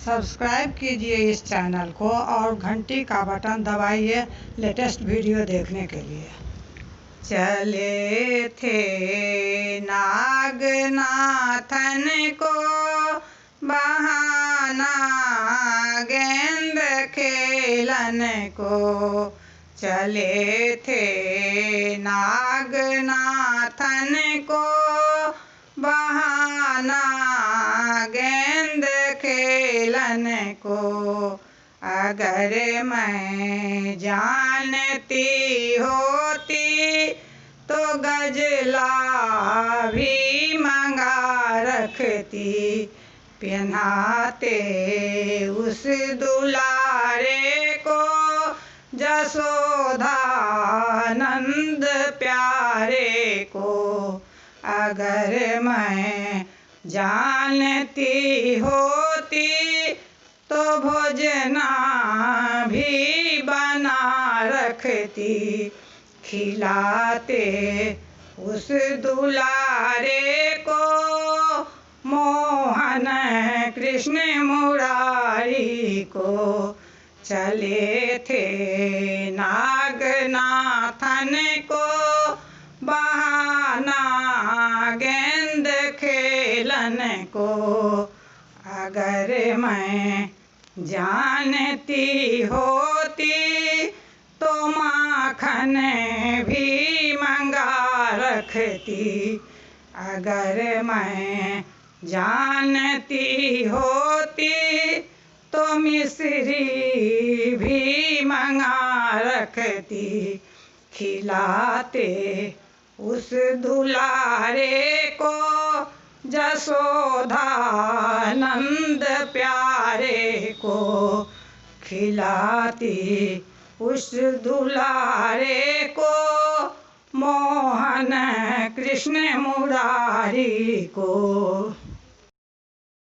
Subscribe कीजिए इस channel को और घंटी का बटन दबाइए लेटेस्ट वीडियो देखने के लिए। चले थे नागनाथन को बहाना गेंद खेलन को। चले थे नागनाथन को बहाना गेंद खेलन को। अगर मैं जानती होती तो गजला भी मंगा रखती। पहनाते उस दुलारे को जसोदा नंद प्यारे को। अगर मैं जानती होती तो भोजना भी बना रखती। खिलाते उस दुलारे को मोहन कृष्ण मुरारी को। चले थे नागनाथन को बहाना गेंद खेलन को। अगर मैं जानती होती तो माखन भी मंगा रखती। अगर मैं जानती होती तो मिश्री भी मंगा रखती। खिलाते उस दुलारे को जसोदा नंद प्यारे को। खिलाती उस दुलारे को मोहन कृष्ण मुरारी को।